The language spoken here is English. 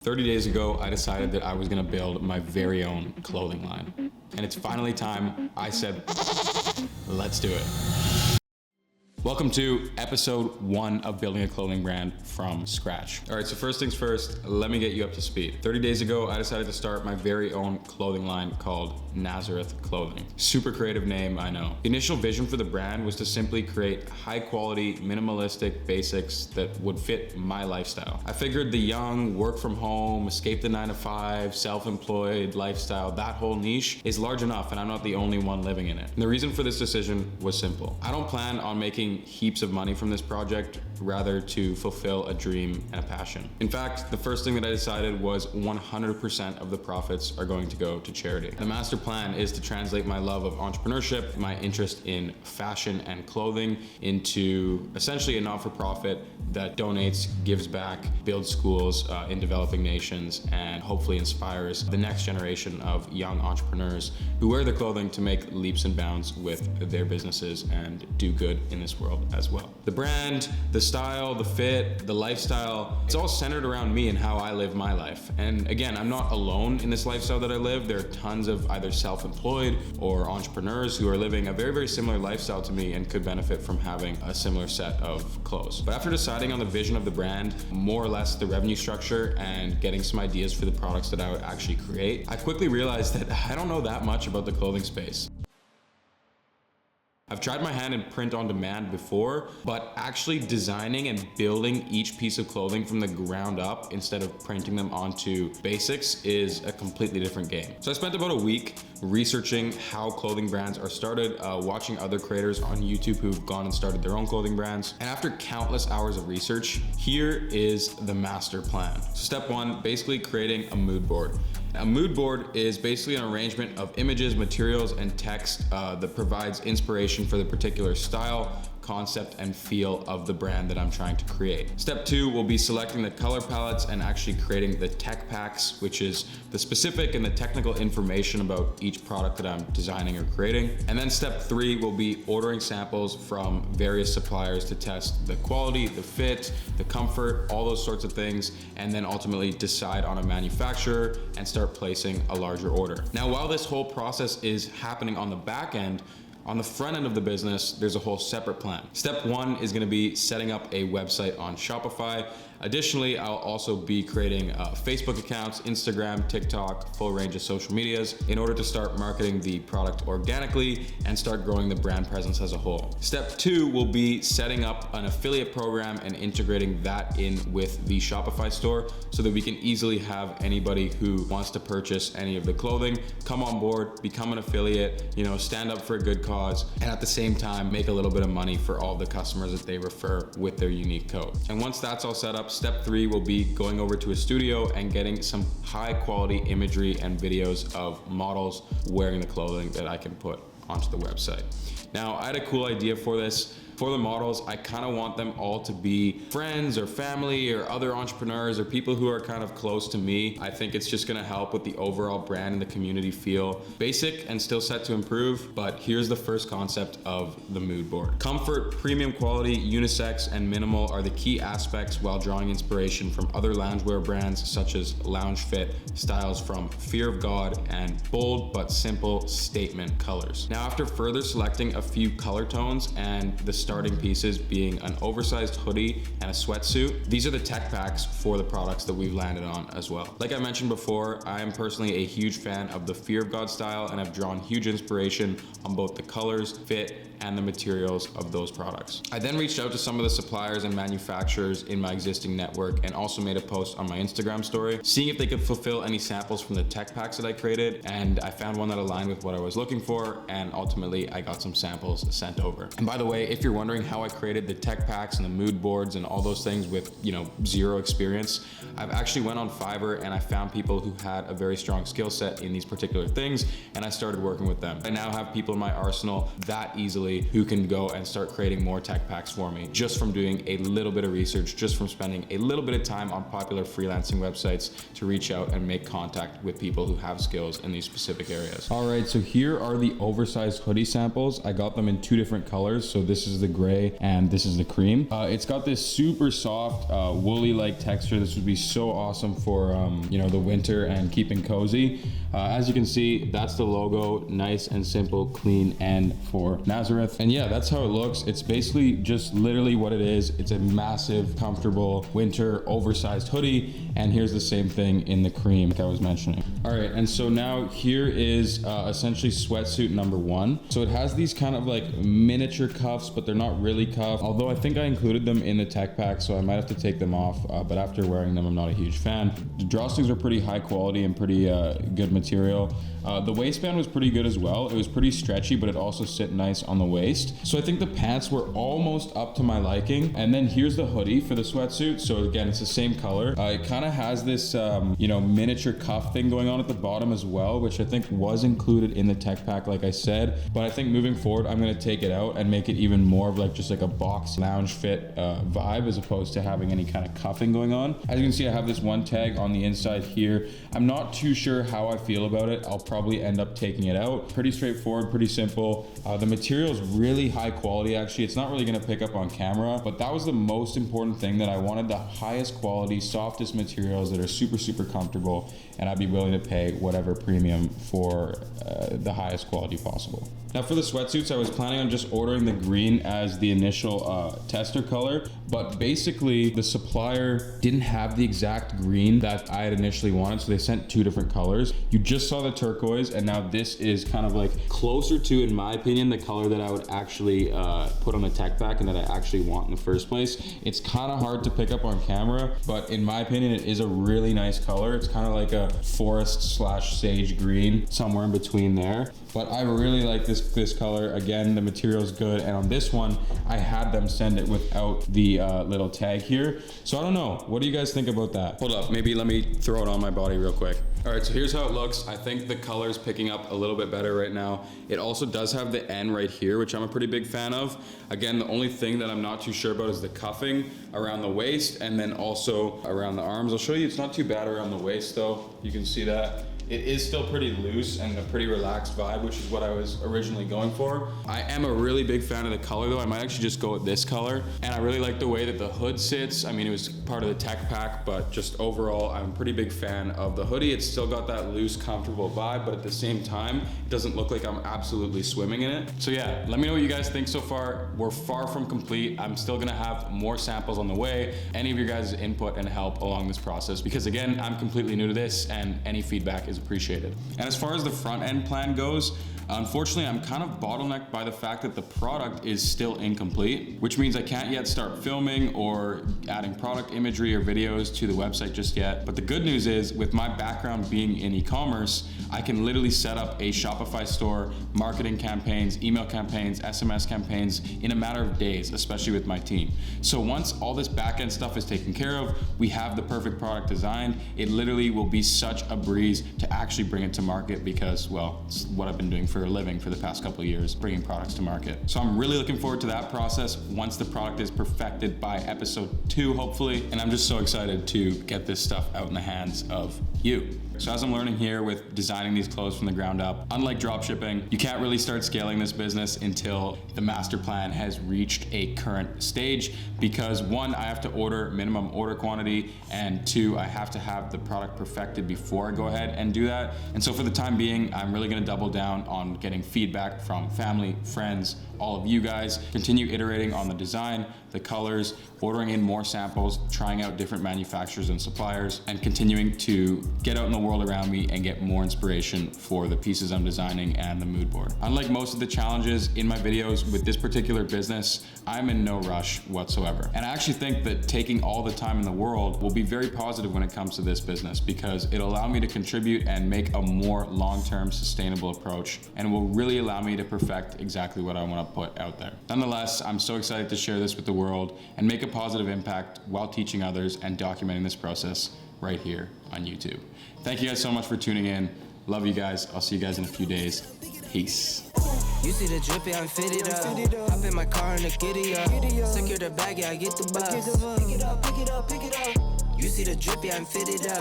30 days ago, I decided that I was gonna build my very own clothing line. And it's finally time. I said, let's do it. Welcome to episode 1 of building a clothing brand from scratch. All right, so first things first, let me get you up to speed. 30 days ago, I decided to start my very own clothing line called Nazareth Clothing. Super creative name, I know. The initial vision for the brand was to simply create high quality, minimalistic basics that would fit my lifestyle. I figured the young, work from home, escape the 9-to-5, self-employed lifestyle, that whole niche is large enough and I'm not the only one living in it. And the reason for this decision was simple. I don't plan on making heaps of money from this project, rather to fulfill a dream and a passion. In fact, the first thing that I decided was 100% of the profits are going to go to charity. The master plan is to translate my love of entrepreneurship, my interest in fashion and clothing, into essentially a not-for-profit that donates, gives back, builds schools in developing nations, and hopefully inspires the next generation of young entrepreneurs who wear the clothing to make leaps and bounds with their businesses and do good in this world as well. The brand, the style, the fit, the lifestyle, it's all centered around me and how I live my life. And again, I'm not alone in this lifestyle that I live. There are tons of either self-employed or entrepreneurs who are living a very, very similar lifestyle to me and could benefit from having a similar set of clothes. But after deciding on the vision of the brand, more or less the revenue structure, and getting some ideas for the products that I would actually create, I quickly realized that I don't know that much about the clothing space. I've tried my hand in print on demand before, but actually designing and building each piece of clothing from the ground up instead of printing them onto basics is a completely different game. So I spent about a week researching how clothing brands are started, watching other creators on YouTube who've gone and started their own clothing brands. And after countless hours of research, here is the master plan. So step 1, basically creating a mood board. A mood board is basically an arrangement of images, materials, and text that provides inspiration for the particular style, concept, and feel of the brand that I'm trying to create. Step 2 will be selecting the color palettes and actually creating the tech packs, which is the specific and the technical information about each product that I'm designing or creating. And then step 3 will be ordering samples from various suppliers to test the quality, the fit, the comfort, all those sorts of things, and then ultimately decide on a manufacturer and start placing a larger order. Now, while this whole process is happening on the back end, on the front end of the business, there's a whole separate plan. Step 1 is gonna be setting up a website on Shopify. Additionally, I'll also be creating Facebook accounts, Instagram, TikTok, full range of social medias in order to start marketing the product organically and start growing the brand presence as a whole. Step 2 will be setting up an affiliate program and integrating that in with the Shopify store so that we can easily have anybody who wants to purchase any of the clothing come on board, become an affiliate, stand up for a good cause, and at the same time make a little bit of money for all the customers that they refer with their unique code. And once that's all set up, step 3 will be going over to a studio and getting some high quality imagery and videos of models wearing the clothing that I can put onto the website. Now, I had a cool idea for this. For the models, I kind of want them all to be friends or family or other entrepreneurs or people who are kind of close to me. I think it's just gonna help with the overall brand and the community feel. Basic and still set to improve, but here's the first concept of the mood board. Comfort, premium quality, unisex, and minimal are the key aspects while drawing inspiration from other loungewear brands such as Lounge Fit, styles from Fear of God, and bold but simple statement colors. Now, after further selecting a few color tones and the starting pieces being an oversized hoodie and a sweatsuit, these are the tech packs for the products that we've landed on as well. Like I mentioned before, I am personally a huge fan of the Fear of God style and have drawn huge inspiration on both the colors, fit, and the materials of those products. I then reached out to some of the suppliers and manufacturers in my existing network and also made a post on my Instagram story, seeing if they could fulfill any samples from the tech packs that I created, and I found one that aligned with what I was looking for, and ultimately I got some samples sent over. And by the way, if you're wondering how I created the tech packs and the mood boards and all those things with zero experience, I've actually went on Fiverr and I found people who had a very strong skill set in these particular things, and I started working with them. I now have people in my arsenal that easily who can go and start creating more tech packs for me just from doing a little bit of research, just from spending a little bit of time on popular freelancing websites to reach out and make contact with people who have skills in these specific areas. All right, so here are the oversized hoodie samples. I got them in 2 different colors. So this is the gray, and this is the cream. It's got this super soft, woolly-like texture. This would be so awesome for, you know, the winter and keeping cozy. As you can see, that's the logo, nice and simple, clean, and for Nazareth. And yeah, that's how it looks. It's basically just literally what it is. It's a massive, comfortable winter oversized hoodie. And here's the same thing in the cream like I was mentioning. All right, and so now here is essentially sweatsuit number 1. So it has these kind of like miniature cuffs, but they're not really cuffs. Although I think I included them in the tech pack, so I might have to take them off. But after wearing them, I'm not a huge fan. The drawstrings are pretty high quality and pretty good material. The waistband was pretty good as well. It was pretty stretchy, but it also sit nice on the waist. So I think the pants were almost up to my liking. And then here's the hoodie for the sweatsuit. So again, it's the same color. It kind of has this, you know, miniature cuff thing going on at the bottom as well, which I think was included in the tech pack, like I said. But I think moving forward, I'm gonna take it out and make it even more of like just like a box lounge fit vibe, as opposed to having any kind of cuffing going on. As you can see, I have this one tag on the inside here. I'm not too sure how I feel about it. I'll probably end up taking it out. Pretty straightforward, pretty simple. The material is really high quality. Actually, it's not really gonna pick up on camera, but that was the most important thing, that I wanted the highest quality, softest materials that are super, super comfortable, and I'd be willing to pay whatever premium for the highest quality possible. Now for the sweatsuits, I was planning on just ordering the green as the initial tester color, but basically the supplier didn't have the exact green that I had initially wanted, so they sent 2 different colors. You just saw the turquoise, and now this is kind of like closer to, in my opinion, the color that I would actually put on the tech pack and that I actually want in the first place. It's kind of hard to pick up on camera, but in my opinion, it is a really nice color. It's kind of like a forest / sage green, somewhere in between there. But I really like this color. Again, the material's good, and on this one, I had them send it without the little tag here. So I don't know. What do you guys think about that? Hold up, maybe let me throw it on my body real quick. All right, so here's how it looks. I think the color's picking up a little bit better right now. It also does have the N right here, which I'm a pretty big fan of. Again, the only thing that I'm not too sure about is the cuffing around the waist and then also around the arms. I'll show you, it's not too bad around the waist though. You can see that. It is still pretty loose and a pretty relaxed vibe, which is what I was originally going for. I am a really big fan of the color though. I might actually just go with this color. And I really like the way that the hood sits. I mean, it was part of the tech pack, but just overall, I'm a pretty big fan of the hoodie. It's still got that loose, comfortable vibe, but at the same time, it doesn't look like I'm absolutely swimming in it. So yeah, let me know what you guys think so far. We're far from complete. I'm still gonna have more samples on the way. Any of your guys' input and help along this process, because again, I'm completely new to this and any feedback is appreciated. And as far as the front end plan goes, unfortunately, I'm kind of bottlenecked by the fact that the product is still incomplete, which means I can't yet start filming or adding product imagery or videos to the website just yet. But the good news is, with my background being in e-commerce, I can literally set up a Shopify store, marketing campaigns, email campaigns, SMS campaigns in a matter of days, especially with my team. So once all this back-end stuff is taken care of, we have the perfect product designed. It literally will be such a breeze to actually bring it to market, because, well, it's what I've been doing for a living for the past couple of years, bringing products to market. So I'm really looking forward to that process once the product is perfected by episode 2, hopefully. And I'm just so excited to get this stuff out in the hands of you. So as I'm learning here with designing these clothes from the ground up, unlike dropshipping, you can't really start scaling this business until the master plan has reached a current stage, because 1, I have to order minimum order quantity, and 2, I have to have the product perfected before I go ahead and do that. And so for the time being, I'm really gonna double down on getting feedback from family, friends, all of you guys, continue iterating on the design, the colors, ordering in more samples, trying out different manufacturers and suppliers, and continuing to get out in the world around me and get more inspiration for the pieces I'm designing and the mood board. Unlike most of the challenges in my videos with this particular business, I'm in no rush whatsoever. And I actually think that taking all the time in the world will be very positive when it comes to this business, because it'll allow me to contribute and make a more long-term sustainable approach, and will really allow me to perfect exactly what I want to put out there. Nonetheless, I'm so excited to share this with the world and make a positive impact while teaching others and documenting this process right here on YouTube. Thank you guys so much for tuning in. Love you guys. I'll see you guys in a few days. Peace. You see the drippy, I'm fitted up. Hop in my car and the giddy up. Secure the bag, yeah, I get the bus. Pick it up, pick it up, pick it up. You see the drippy, I'm fitted up.